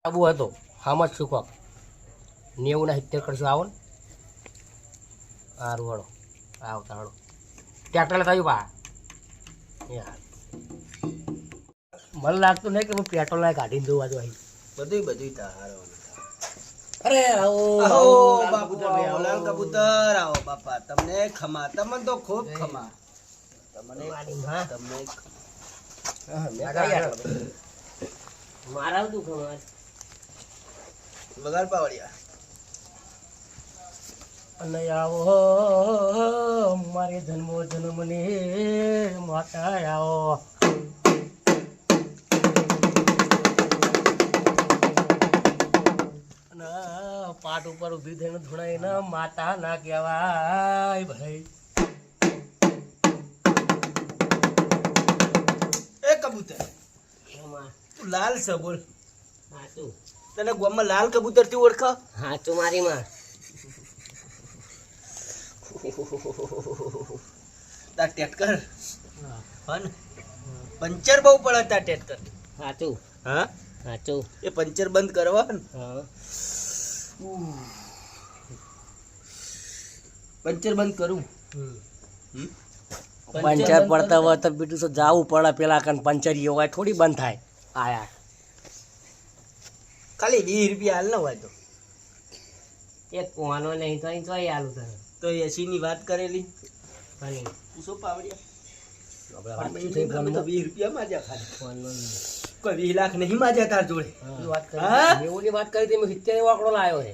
આબુ હતો હામજ શું કોક 90 ના 70 કરશો આવો ને સારું હળો આવતા હળો ટ્રેક્ટર લેતા આવ્યું યાર મને લાગતું નહીં કે હું પેટ્રોલ ના કાઢીને દઉં આજુ અહીં બધું તારો અરે આવો બાપુ લાલ કબૂતર આવો બાપા તમને ખમા તમને તો ખૂબ ખમા તમને મારા તું ખબર વગાર પાવડિયા અને આવો મારે જન્મો જન્મની માતા આવો અને પાટ ઉપર ઊભી થઈને ધૂણાઈને માતા ના કહેવાય ભાઈ એ કબૂતર તું લાલ છે બોલ હાચું તને ગામમાં લાલ કબૂતર થી ઓળખા હાચું મારી માં તા ટેટકર હન પંચર બહુ પડે તા ટેટકર હાચું હા હાચું એ પંચર બંધ કરવા ને હા પંચર બંધ કરું પંચર પડતા હોય તો બીજું તો જવું પડે પેલા કન પંચરીઓ હોય થોડી બંધ થાય આયા ખાલી 20 રૂપિયા હાલ ન હોય તો એક કોવાનો નહીં તો અહીં જોઈ આલું તને તો 80 ની વાત કરેલી ખાલી પૂછો પાવડિયા આપણે વાત થઈ અમે તો 20 રૂપિયા માજ્યા ખાલી ફોનનો કોઈ 20 લાખ નહીં માજ્યા તાર જોડે વાત કરી હા? નેવુંની વાત કરી હતી મેં 70 નો આંકડો લાવ્યો છે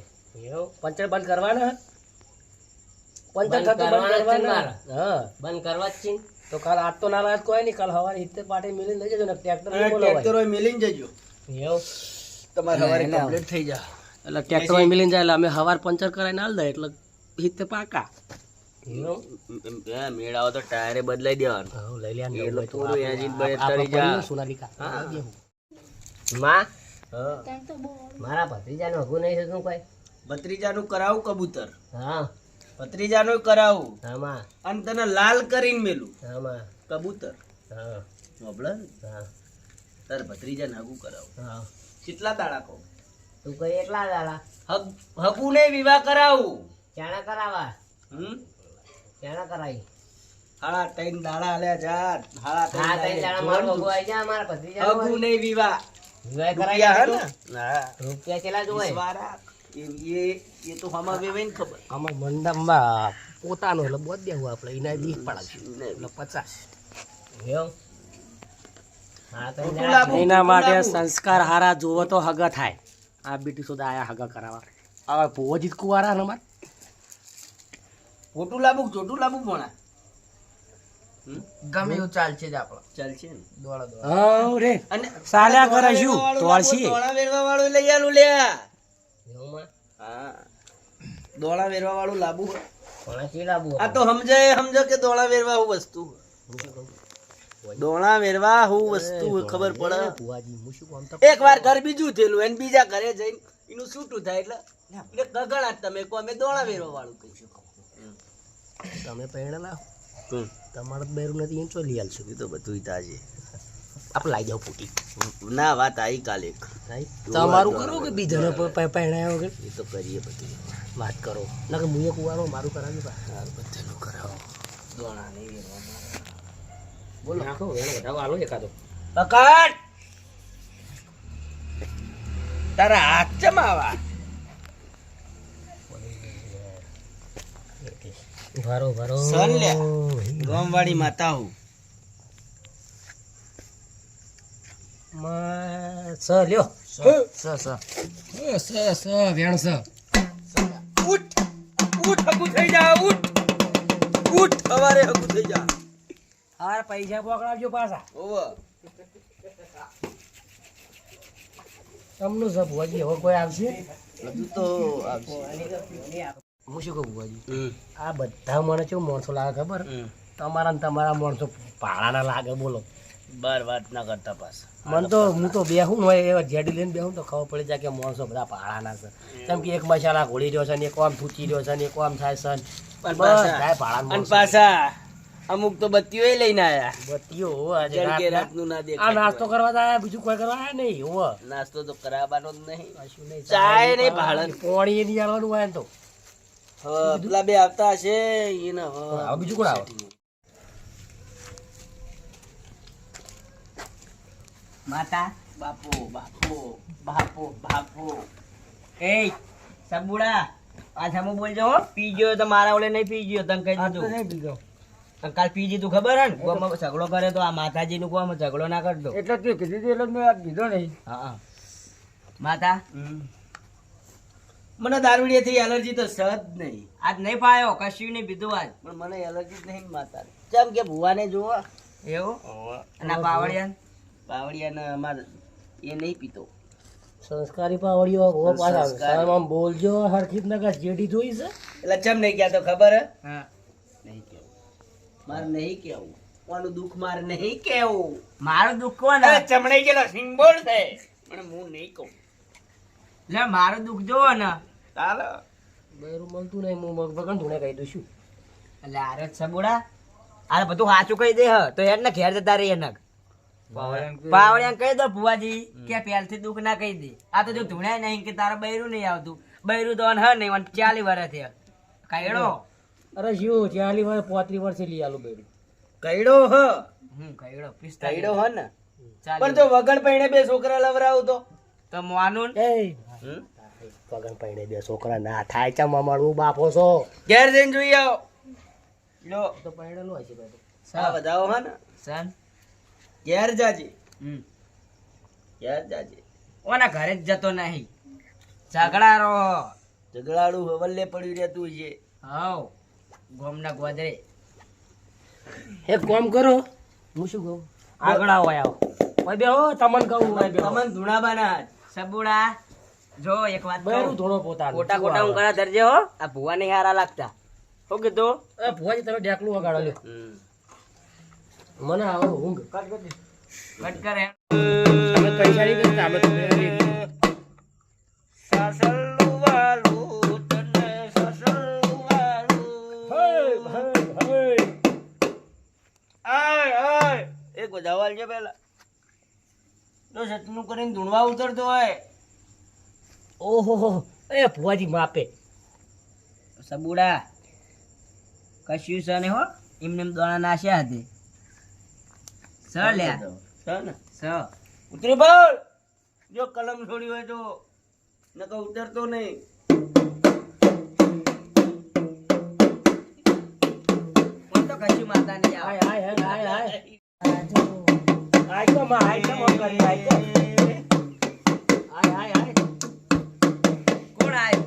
એવું પંચર બંધ કરવાના પંચર થતું બંધ કરવાના હા બંધ કરવા જ છે તો કાલ આજ તો ના લાગ કોઈ નહીં કાલ સવારે 70 પાટે મિલી લઈ જજો ને ટ્રેક્ટર ટ્રેક્ટર હોય મેલીને જજો એવું તમારે સવારે કમ્પ્લીટ થઈ જા એટલે ટ્રેક્ટર હોય મિલીને જાય એટલે અમે સવાર પંચર કરાવીને હાલ દે એટલે 70 પાકા મેળાવો તો ટાયરે બદલાઈ દેવાનું હા લઈ લે એટલે થોડું એન્જિન બળે તરી જા સોનાલિકા માં હા મારા ભત્રીજાનું હગું નહીં થતું કોઈ ભત્રીજાનું કરાવું કબૂતર હા ભત્રીજાનું કરાવું હા માં અને તને લાલ કરીને મેલું હા માં કબૂતર હા મોબળે હા તાર ભત્રીજા નાગું કરાવું હા કેટલા દાડા કહું તું કઈ એકલા દાડા હગુ ને વિવાહ કરાવું ક્યાંના કરાવા હમ ક્યાંના કરાવી હાડા 3 દાડા આલ્યા જા હાડા હા તઈ દાડા મારો હગું આવી જા મારા ભત્રીજા હગુ ને વિવાહ વિવાહ રૂપિયા હે કરાવી ને હા રૂપિયા કેટલા જોવે ઈશ્વરા એ તો હમા વેવાઈને ખબર અમાર મંડપમાં પોતાનો એટલે બોધ દેવું આપણે એના દીક પડાવશું એટલે 50 એવું હા તો એના માટે સંસ્કાર હારા જોવો તો હગા થાય આ બીટી સુધા આયા હગા કરાવવા હવે ભોજીત કુવારા નંબર ફોટું લાવું ચોટું લાવું ભણા ગમે એવું ચાલશે જ આપણો ચાલશે ને દોડા દોડા હા રે અને સાલ્યા કરાશું તોળસી દોણા વેરવા વાળું લઈ આલું લ્યા એવું માં હા દોણા વેરવા વાળું લાબુ કોણા ચી લાબુ આ તો સમજો કે દોણા વેરવા હું વસ્તુ દોણા વેરવા હું વસ્તુ ખબર પડે ભુવાજી હું શું કામ તો એકવાર ઘર બીજું થયેલું એને બીજા ઘરે જઈને એનું છૂટું થાય એટલે ગગડા તમે કહો અમે દોણા વેરવા વાળું કહીશું તમે પહેણેલા તમારે બેરું નથી એમ ચો લઈ આલશું એ તો બધું તાજે આપણે લાવી જાવ ફૂટી ના વાત આવી કાલે તમારું કરો કે બીજાને પહેણાયો વગર એ તો કરીએ બધું વાત કરો ના કે મુએ કુવાનો મારું કરાવ્યું બધાનું કરાવો દોણા નહીં વેરવા બોલો નાખો એનો વધારો આલો એકાદો પકડ તારા હાથ ચમાવા ભરો ભરો સર લે ગોમવાડી માતા હું સ લ્યો સ વેણ સ ઉઠ હગું થઈ જા ઉઠ સવારે હગું થઈ જા હાર પૈસા પકડાવજો પાછા ઓવ તમનું સબ ભુવાજી હવે કોઈ આવશે બધું તો આવશે હું શું કહું ભુવાજી આ બધા મને કેવું માણસો લાગે ખબર તમારા ને તમારા માણસો ભાડાના લાગે બોલો બાર વાત ના કરતા પાસ મને તો હું તો બેહું ને હોય એવા જેડી લઈને બેહું તો ખબર પડી જાય કે માણસો બધા ભાડાના છે કેમ કે એક મસાલા ઘોડી રહ્યો છે ને એક આમ થૂચી રહ્યો છે ને એક આમ થાય છે અને પાછા અમુક તો બત્તીઓ લઈને આયા બત્તીઓ હોવે આજે જળ કે રાતના. રાતનું ના આ દેખાય નાસ્તો કરવા આયા બીજું કોઈ કરવા આયા નહીં હોવે નાસ્તો તો કરાવવાનો જ નહીં કશું નહીં. ચાય નહીં ભાડે પોણી એ નહીં આલવાનું હોય ને તો હા પેલા બે આવતા હશે એને હવે બીજું કોણ આવે? માતા બાપો બાપો બાપો બાપો એ સબુડા આ સામુ બોલજો હો પીજો તો મારા ઓલે નહીં પીજો તને કહી દીધું તને કાલ પીજી તું ખબર હે ને ગોમાં ઝઘડો કરે તો આ માતાજી નું ગોમાં ઝઘડો ના કરતો એટલે તું કીધું એટલે મેં આ કીધો નહીં. હા માતા મને દારૂડિયાથી એલર્જી તો સહજ નહીં આજ નહીં પાયો કશું નહીં પીધું આજ પણ મને એલર્જી જ નહીં માતા જેમ કે ભુવાને જુઓ એવું અને પાવડિયા પાવડિયાને અમાર એ નહીં પીતો સંસ્કારી પાવડીઓ હો પાછા સંસ્કારી. સારામાં બોલજો હરખી જ નકા જેડી જોઈ છે એટલે ચમ નહીં કહેતો ખબર હે હા નહીં કેવું મારે નહીં કેવું કોનું દુઃખ મારે નહીં કેવું મારું દુઃખ કોને ચમડાઈ ગયેલો સિંબોલ છે પણ હું નહીં કહું લે મારું દુઃખ જોવો ને ચાલો બૈરું મળતું નહીં હું મગભગન ધૂણે કહી દઉં છું. એટલે આરે સબુડા આ બધું સાચું કહી દે હ તો એને ઘેર જતા રહી એને પાવડિયા કહી દો ભુવાજી કે પહેલથી દુઃખ ના કહી દે આ તો જો ધૂણાય નહીં કે તારા બૈરું નહીં આવતું બૈરું તો હ નહીં 40 વર્ષ થયા કઈડો અરે શું 40 વર્ષ 35 વર્ષે લઈ આલું બૈરું. કઈડો હ કઈડો કઈડો હ ને 40 પણ જો વગર પૈણે બે છોકરા લવરાવું તો માનું એ હમ? પગન પૈણે બે છોકરા ના થાય ચમ અમારું બાપો છો ઘેર જઈને જોઈ આવો લો તો પૈણેલો હશે બધું. આ બધાઓ હ ને સન ઘેર જાજે ઘેર જાજે ઓના ઘરે જ જતો નહીં ઝઘડારો ઝઘડાડું હવલ્લે પડ્યું રહેતું છે હવ ગોમના ગોદરે એક કામ કરો હું શું કહું આગળ આવો આવો ઓય બે હો તમને કહું ઓય બે તમને ધૂણાબાના સબુડા જો એક વાત બૈરું કહું ધોણો પોતાનો ખોટા ખોટા ઊંઘણા ધરજે હો આ ભુવા નહીં હારા લાગતા શું કીધું એ ભુવાજી તમે ડેકલું વગાડો લ્યો મને આવો ઊંઘ કટ કરે તમે પૈસા નહીં કરતા અમે તમે સાસલું વાલું તને સાસલું વાલું આય આય એક બજાવાલ છે પેલા તો સતનું કરીને ધૂણવા ઉતરતો હોય ઓહો એ ભુવાજી માપે સબુડા કશું છે ને હો એમને દોણા નાશ્યા હતી સ લ્યા છે ને સ ઉતરી બોલ જો કલમ છોડી હોય તો નકર ઉતરતો નહીં મને તો કશું માતા નહીં આવે હાય હાય હાય હાય આય તો માં આય તો મોં કરી આય તો હાય હાય હાય કોણ આવ્યું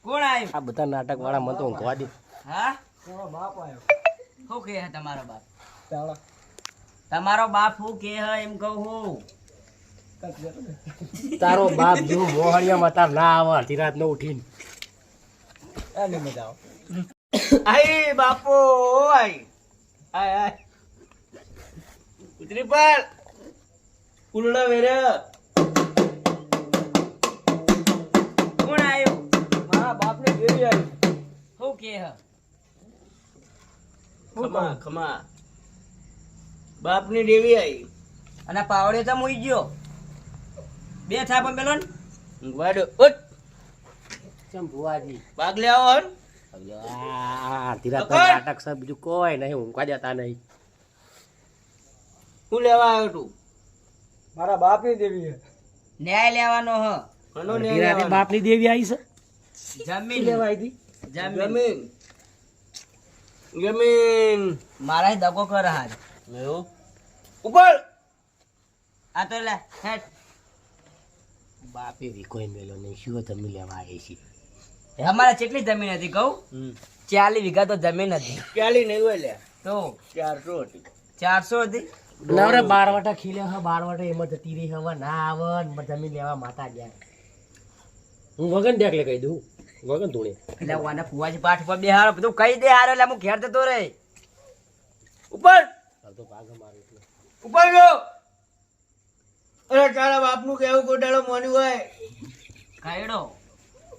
કોણ આવ્યું આ બધા નાટક વાળા મને તો ઊંઘવા દે હા તમારો બાપ આવ્યો શું કહે છે તમારો બાપ ચાલો તમારો બાપ શું કહે છે એમ કહું હું તારો બાપ જેવું મોહણિયા મતા ના આવે અડધી રાત નો ઉઠીને એની મજા આવે આય બાપો આય આય આય ઉતરી પર ઉલડા વેરે કોણ આવ્યું મારા બાપને જેવી આવી શું કહે છે ખમા ખમા બાપની દેવી આવી અને પાવડે તો મૂઈ ગયો બે થાપ પેલો ને વાડો ઉઠ ચમ ભુવાજી ભાગ લે આવો હન અડધી રાત નાટક છે બીજું કોઈ નહીં ઊંઘવા દેતા નહીં હું લેવા આવ્યો તું મારા બાપની દેવી ન્યાય લેવાનો હ કનો અડધી રાતે બાપની દેવી આવી છે જમીન લેવા આવી હતી જમીન જમીન જમીન મારા દગો કર હાર એવું ઉપર આ તો લે હેઠ બાપે વિકોઈ મેલો નહીં શું તમે લેવા આવી છે અમારે કેટલી જમીન હતી કહું 40 વીઘા તો જમીન હતી ક્યાલી નહીં હોય લે તો 400 હતી 400 હતી નવરે 12 વાટા ખીલે હ 12 વાટા એમાં જતી રહી હવે ના આવે ને જમીન લેવા માતા જાય હું વગન ડેકલે કહી દઉં વગન ધૂણે એટલે વાના ફુવાજી પાઠ પર બેહારો બધું કહી દે હારો એટલે હું ઘેર જતો રે ઉપર તો ભાગ મારું એટલે ઉપર ગયો અરે તારા બાપનું કેવું ગોટાળો મોન્યું હોય ખાયડો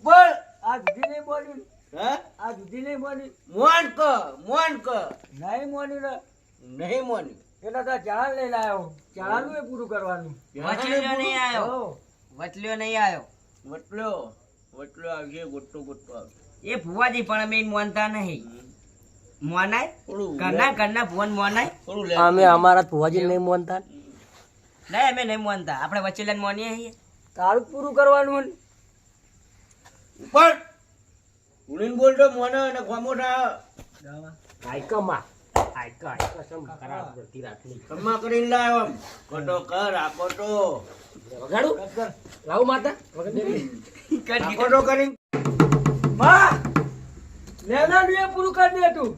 બોલ આ સુધી નહીં બોલ્યું હા આ જુદી નહીં મોની મોન ક નહીં મોની ને નહીં મોની એટલે તો ચાળ લઈને આવ્યો ચાળનું એ પૂરું કરવાનું વચલ્યો નહીં આવ્યો વચલ્યો નહીં આવ્યો વટલો આવશે ગોટો આવશે એ ભુવાજી પણ અમે ઈને મોનતા નહીં મોનાય થોડું કરના ભુવન મોનાય થોડું લે અમે અમારા ફુવાજી નહીં માનતા નહીં અમે નહીં મોનતા આપણે વચલ્યાને મોનીએ છીએ તારું પૂરું કરવાનું ઉપર ઉડીને બોલતો મોને અને ખોમો ના કમ્મા કરીને લાવ્યો આમ. કોટો કર આ કોટો લાવું માતા આ કોટો કરીને પૂરું કરી દે તું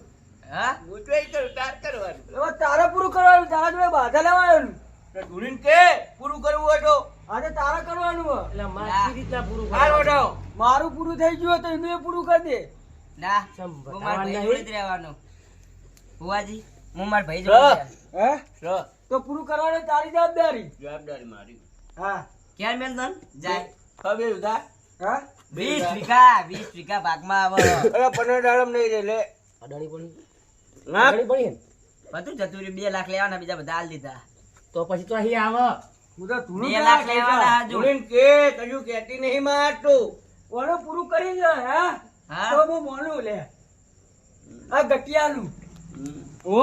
હા ગુચવાઈ તો તાર કરવાનું હવે તારે પૂરું કરવાનું તારા જોડે બાધા લેવાનું તો ધૂળીને કે પૂરું કરવું હોય તો આજે તારે કરવાનું હોય. એટલે મારી રીતના પૂરું હાલ વટાવો. મારું પૂરું થઈ ગયું હોય તો એનું એ પૂરું કરી દે ના ચમ હું મારા ભાઈ બતાવવાનું જોડે જ રહેવાનો ભુવાજી હું મારા ભાઈ સ. જોડે હે સ. તો પૂરું કરવાનું તારી જવાબદારી જવાબદારી મારી હા ક્યાં મેલતન જાય હવે ઉધા હા 20 20 વીઘા ભાગમાં આવે અરે 15 દાડમ નહીં રે લે અડાણી પડી ના અડાણી પડી ને બધું જતું રહ્યું 2 લાખ લેવાના બીજા બધા હાલ દીધા તો પછી તો અહીં આવે હું તો 2 લાખ લેવાના હજુ ધૂળીને કે કજુ કહેતી નહીં મારતું ઓનું પૂરું કરી દે હે તો હું મોનું લે આ ગટિયાનું ઓ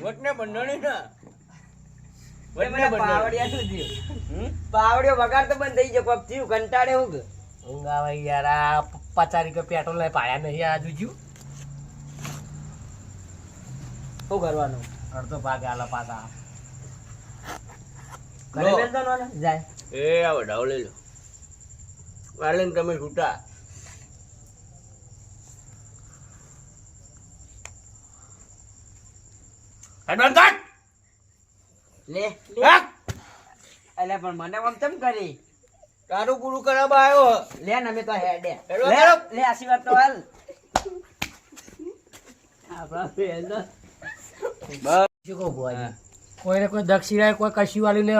વટને બંધણી ના પાવડિયા શું થયું પાવડિયો વગાડ તો બંધ થઈ ગયો કોક થયું કંટાળે હું કે ઊંઘ આવે યાર આ 50 રૂપિયા પેટ્રોલ ને પાયા નહીં આ જોજો શું કરવાનું અડધો ભાગ આલા પાછા ઘરે મેલતો નો ને જાય એ આ વડાવ લઈ લો વાલીને તમે છૂટા લે એટલે પણ મને આમ તેમ કરી તારું પૂરું કરાવવા આવ્યો લે ને અમે તો હેડે હેડો, લે હેડો. લે આશીર્વાદ તો હાલ આપણા ફેલ બસ શું કહું ભુવાજી કોઈને કોઈ દક્ષિણા કોઈ કશું વાલી ને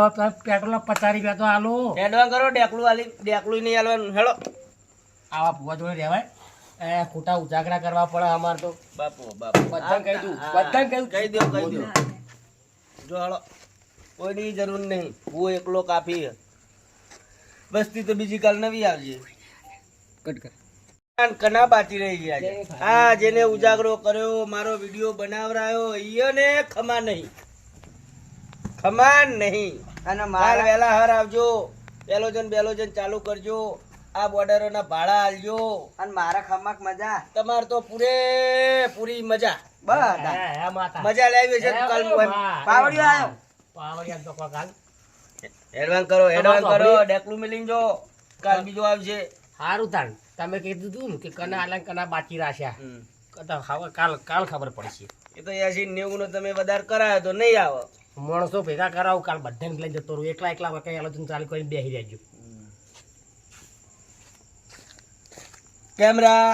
પેટ્રોલ 50 રૂપિયા તો આલો હેડવા કરો ડેકલું વાલી ડેકલું નહીં હાલવાનું હેડો આવા ભુવા જોડે રહેવાય એ ખોટા ઉજાગરા કરવા પડે અમાર તો બાપુ બાપુ બધાને કહી દઉં બધાને કહી દઉં કહી દો જો હાલો કોઈની જરૂર નહીં હું એકલો કાફી હે. બસ્તી તો બીજી કાલ નવી આવજે કટ કર કના બાકી રહી ગયા છે આ જેને ઉજાગરો કર્યો મારો વિડીયો બનાવરાયો ઈયોને ખમા નહીં અને કાલ મારા વહેલા હાર આવજો બેલોજન ચાલુ કરજો આ બોર્ડરોના ભાડા આલજો અને મારા ખમાક મજા તમાર તો પૂરેપૂરી મજા બધા હે માતા મજા લેવી છે કાલ પાવડિયો આવ્યો પાવડિયા તો કોઈ કાલ એડવાન્સ કરો ડેકલું મિલિંગ જો કાલ બીજો આવશે સારું તાણ તમે કીધું તું ને કે કના આલા ને કના બાકી રાખ્યા તો કાલ ખબર પડશે એ તો 80-90 નો તમે વધારે કરાયો તો નહીં આવે માણસો ભેગા કરાવું કાલ બધાને લઈને જતો રહું એકલા કઈ આલોચન ચાલુ કરીને બેસી રહેજો કેમેરા